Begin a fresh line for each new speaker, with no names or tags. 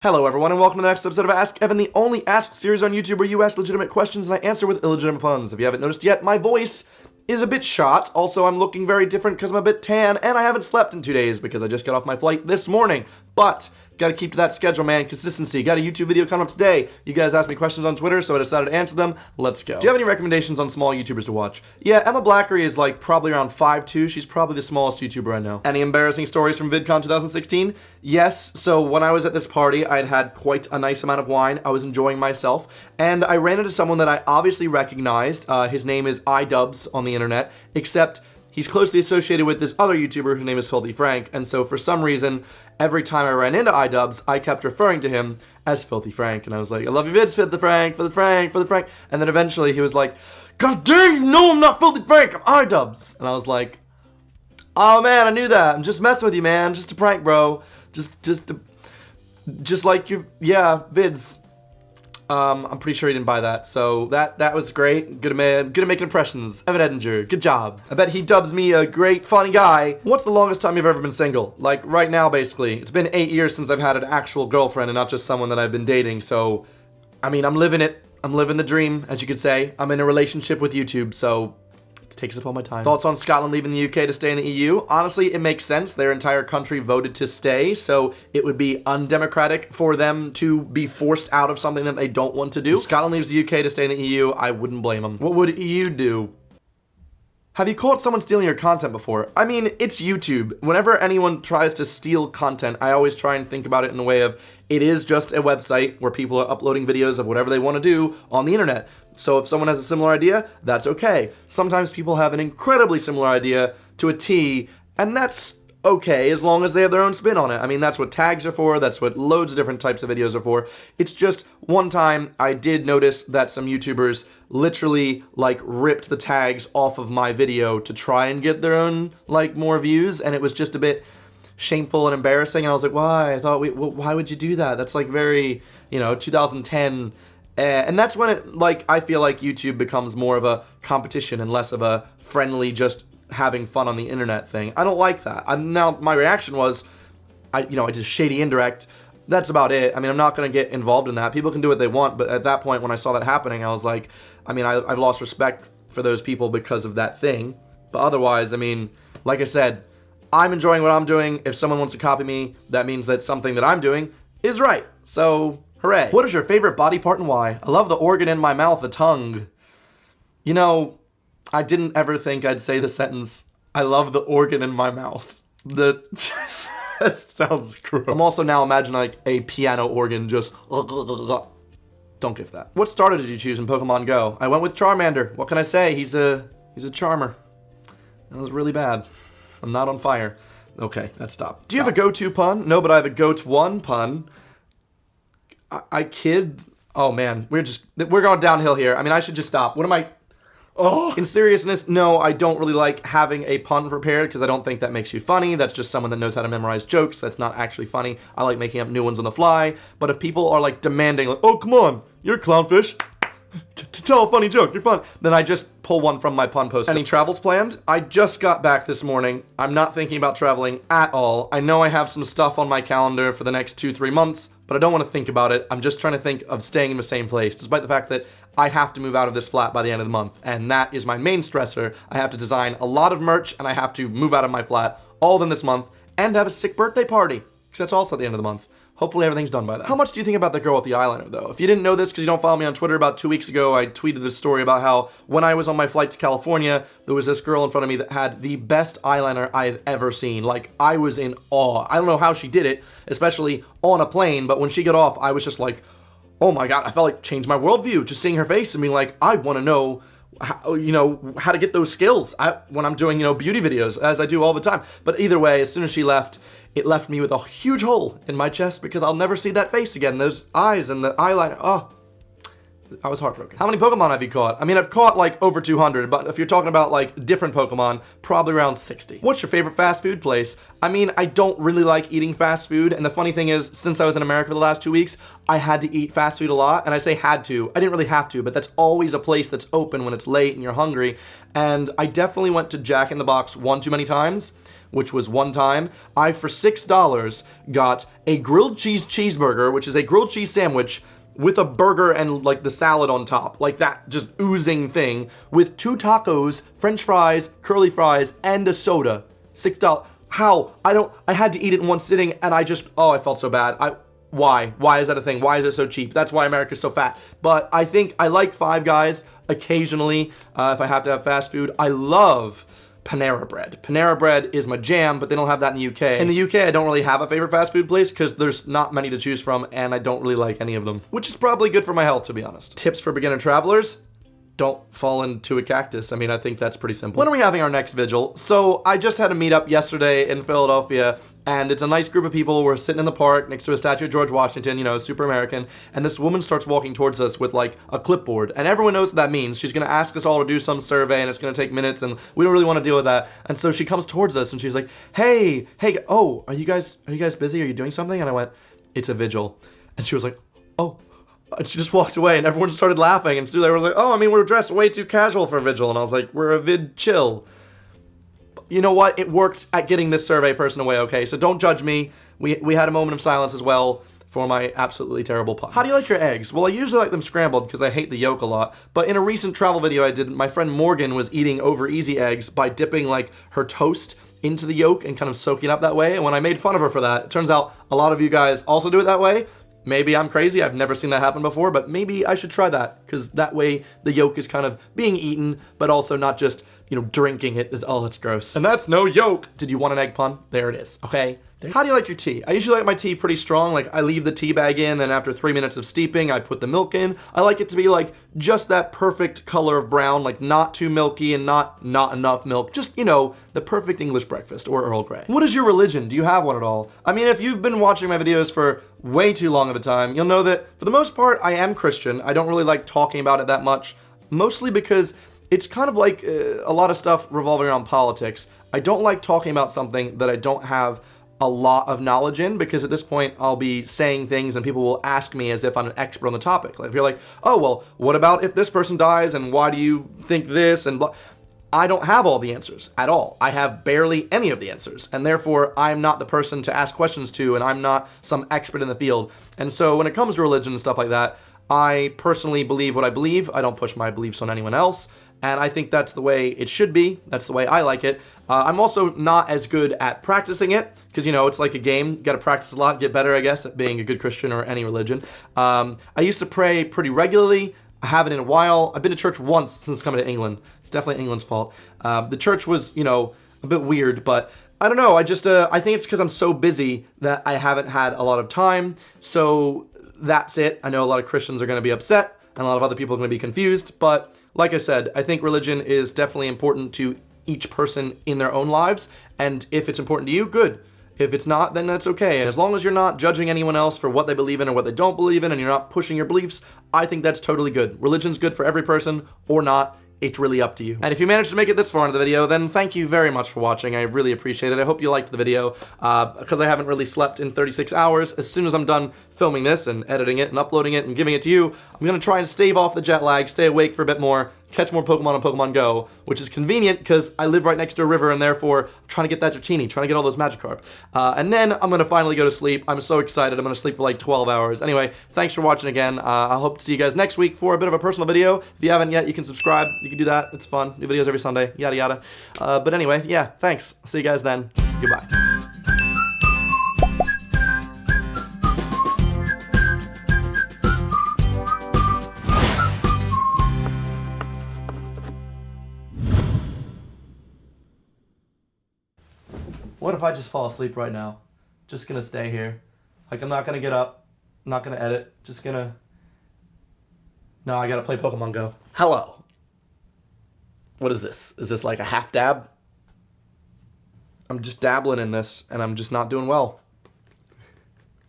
Hello everyone and welcome to the next episode of Ask Evan, the only Ask series on YouTube where you ask legitimate questions and I answer with illegitimate puns. If you haven't noticed yet, my voice is a bit shot. Also, I'm looking very different because I'm a bit tan and I haven't slept in 2 days because I just got off my flight this morning. But gotta keep to that schedule, man. Consistency. Got a YouTube video coming up today. You guys asked me questions on Twitter, so I decided to answer them. Let's go. Do you have any recommendations on small YouTubers to watch? Yeah, Emma Blackery is like probably around 5'2". She's probably the smallest YouTuber I know. Any embarrassing stories from VidCon 2016? Yes. So when I was at this party, I had quite a nice amount of wine. I was enjoying myself, and I ran into someone that I obviously recognized. His name is iDubbbz on the internet, except he's closely associated with this other YouTuber whose name is Filthy Frank, and so for some reason, every time I ran into iDubbbz, I kept referring to him as Filthy Frank, and I was like, I love your vids, Filthy Frank, Filthy Frank, Filthy Frank, and then eventually he was like, God dang, you know I'm not Filthy Frank, I'm iDubbbz, and I was like, oh man, I knew that, I'm just messing with you, man, just a prank, bro, just like your, yeah, vids. I'm pretty sure he didn't buy that, so that was great. Good at making impressions. Evan Edinger, good job. I bet he dubs me a great, funny guy. What's the longest time you've ever been single? Like, right now, basically. It's been 8 years since I've had an actual girlfriend and not just someone that I've been dating, so, I mean, I'm living it. I'm living the dream, as you could say. I'm in a relationship with YouTube, so it takes up all my time. Thoughts on Scotland leaving the UK to stay in the EU? Honestly, it makes sense. Their entire country voted to stay, so it would be undemocratic for them to be forced out of something that they don't want to do. If Scotland leaves the UK to stay in the EU, I wouldn't blame them. What would EU do? Have you caught someone stealing your content before? I mean, it's YouTube. Whenever anyone tries to steal content, I always try and think about it in the way of, it is just a website where people are uploading videos of whatever they want to do on the internet. So if someone has a similar idea, that's okay. Sometimes people have an incredibly similar idea to a T, and that's okay as long as they have their own spin on it. I mean, that's what tags are for, that's what loads of different types of videos are for. It's just, one time I did notice that some YouTubers literally like ripped the tags off of my video to try and get their own like more views, and it was just a bit shameful and embarrassing, and I was like, why? I thought, why would you do that? That's like very, 2010, and that's when it, like, I feel like YouTube becomes more of a competition and less of a friendly, just having fun on the internet thing. I don't like that. Now, my reaction was, I did a shady indirect. That's about it. I mean, I'm not going to get involved in that. People can do what they want, but at that point, when I saw that happening, I was like, I mean, I've lost respect for those people because of that thing. But otherwise, I mean, like I said, I'm enjoying what I'm doing. If someone wants to copy me, that means that something that I'm doing is right. So, hooray. What is your favorite body part and why? I love the organ in my mouth, the tongue. I didn't ever think I'd say the sentence, I love the organ in my mouth. That sounds gross. I'm also now imagining like a piano organ just don't give that. What starter did you choose in Pokemon Go? I went with Charmander. What can I say? He's a charmer. That was really bad. I'm not on fire. Okay, that stopped. Do you have a go-to pun? No, but I have a go-to-one pun. I kid. Oh man, we're going downhill here. I mean, I should just stop. What am I? Oh. In seriousness, no, I don't really like having a pun prepared because I don't think that makes you funny. That's just someone that knows how to memorize jokes. That's not actually funny. I like making up new ones on the fly. But if people are like demanding, like, oh, come on, you're clownfish. To tell a funny joke, you're fun. Then I just pull one from my pun poster. Any travels planned? I just got back this morning. I'm not thinking about traveling at all. I know I have some stuff on my calendar for the next 2-3 months, but I don't want to think about it. I'm just trying to think of staying in the same place, despite the fact that I have to move out of this flat by the end of the month, and that is my main stressor. I have to design a lot of merch, and I have to move out of my flat all within this month, and have a sick birthday party, because that's also at the end of the month. Hopefully everything's done by then. How much do you think about the girl with the eyeliner, though? If you didn't know this because you don't follow me on Twitter, about 2 weeks ago, I tweeted this story about how when I was on my flight to California, there was this girl in front of me that had the best eyeliner I've ever seen. Like, I was in awe. I don't know how she did it, especially on a plane, but when she got off, I was just like, oh my God, I felt like it changed my worldview. Just seeing her face and being like, I want to know how to get those skills when I'm doing, beauty videos, as I do all the time. But either way, as soon as she left, it left me with a huge hole in my chest because I'll never see that face again. Those eyes and the eyeliner. Oh, I was heartbroken. How many Pokemon have you caught? I mean, I've caught like over 200, but if you're talking about like different Pokemon, probably around 60. What's your favorite fast food place? I mean, I don't really like eating fast food, and the funny thing is, since I was in America for the last 2 weeks, I had to eat fast food a lot, and I say had to. I didn't really have to, but that's always a place that's open when it's late and you're hungry, and I definitely went to Jack in the Box one too many times. which was one time, I, for $6, got a grilled cheese cheeseburger, which is a grilled cheese sandwich with a burger and like the salad on top, like that just oozing thing, with 2 tacos, french fries, curly fries, and a soda. $6. How? I had to eat it in one sitting, and I felt so bad. Why? Why is that a thing? Why is it so cheap? That's why America's so fat. But I think I like Five Guys occasionally if I have to have fast food. I love Panera Bread. Panera Bread is my jam, but they don't have that in the UK. In the UK, I don't really have a favorite fast food place because there's not many to choose from, and I don't really like any of them, which is probably good for my health, to be honest. Tips for beginner travelers: don't fall into a cactus. I mean, I think that's pretty simple. When are we having our next vigil? So I just had a meetup yesterday in Philadelphia, and it's a nice group of people. We're sitting in the park next to a statue of George Washington, you know, super American, and this woman starts walking towards us with like a clipboard, and everyone knows what that means. She's gonna ask us all to do some survey, and it's gonna take minutes, and we don't really want to deal with that. And so she comes towards us, and she's like, hey, oh, are you guys busy? Are you doing something? And I went, it's a vigil. And she was like, oh. And she just walked away, and everyone started laughing, and they were like, oh, I mean, we're dressed way too casual for Vigil. And I was like, we're a vid chill. You know what? It worked at getting this survey person away, okay? So don't judge me. We had a moment of silence as well for my absolutely terrible pun. How do you like your eggs? Well, I usually like them scrambled because I hate the yolk a lot. But in a recent travel video I did, my friend Morgan was eating over easy eggs by dipping like her toast into the yolk and kind of soaking up that way. And when I made fun of her for that, it turns out a lot of you guys also do it that way. Maybe I'm crazy, I've never seen that happen before, but maybe I should try that, because that way the yolk is kind of being eaten, but also not just, you know, drinking it. Oh, that's gross. And that's no yolk. Did you want an egg pun? There it is, okay? How do you like your tea? I usually like my tea pretty strong. Like, I leave the tea bag in, then after 3 minutes of steeping, I put the milk in. I like it to be like just that perfect color of brown, like not too milky and not enough milk. Just, you know, the perfect English breakfast, or Earl Grey. What is your religion? Do you have one at all? I mean, if you've been watching my videos for way too long of a time, you'll know that for the most part, I am Christian. I don't really like talking about it that much, mostly because it's kind of like a lot of stuff revolving around politics. I don't like talking about something that I don't have a lot of knowledge in, because at this point I'll be saying things and people will ask me as if I'm an expert on the topic. Like, if you're like, oh, well, what about if this person dies and why do you think this and blah. I don't have all the answers at all. I have barely any of the answers, and therefore I'm not the person to ask questions to, and I'm not some expert in the field. And so when it comes to religion and stuff like that, I personally believe what I believe. I don't push my beliefs on anyone else. And I think that's the way it should be. That's the way I like it. I'm also not as good at practicing it, because, you know, it's like a game. You got to practice a lot, get better, I guess, at being a good Christian or any religion. I used to pray pretty regularly. I haven't in a while. I've been to church once since coming to England. It's definitely England's fault. The church was, you know, a bit weird, but I don't know. I think it's because I'm so busy that I haven't had a lot of time. So that's it. I know a lot of Christians are going to be upset, and a lot of other people are going to be confused, but like I said, I think religion is definitely important to each person in their own lives, and if it's important to you, good. If it's not, then that's okay. And as long as you're not judging anyone else for what they believe in or what they don't believe in, and you're not pushing your beliefs, I think that's totally good. Religion's good for every person, or not. It's really up to you. And if you managed to make it this far into the video, then thank you very much for watching. I really appreciate it. I hope you liked the video, because I haven't really slept in 36 hours. As soon as I'm done filming this and editing it and uploading it and giving it to you, I'm gonna try and stave off the jet lag, stay awake for a bit more, catch more Pokemon on Pokemon Go, which is convenient because I live right next to a river, and therefore I'm trying to get that Dratini, trying to get all those Magikarp. And then I'm gonna finally go to sleep. I'm so excited. I'm gonna sleep for like 12 hours. Anyway, thanks for watching again. I hope to see you guys next week for a bit of a personal video. If you haven't yet, you can subscribe. You can do that. It's fun. New videos every Sunday, yada yada. But anyway, yeah, thanks. I'll see you guys then. Goodbye. What if I just fall asleep right now? Just gonna stay here. Like, I'm not gonna get up. I'm not gonna edit. Just gonna... No, I gotta play Pokemon Go. Hello. What is this? Is this like a half dab? I'm just dabbling in this, and I'm just not doing well.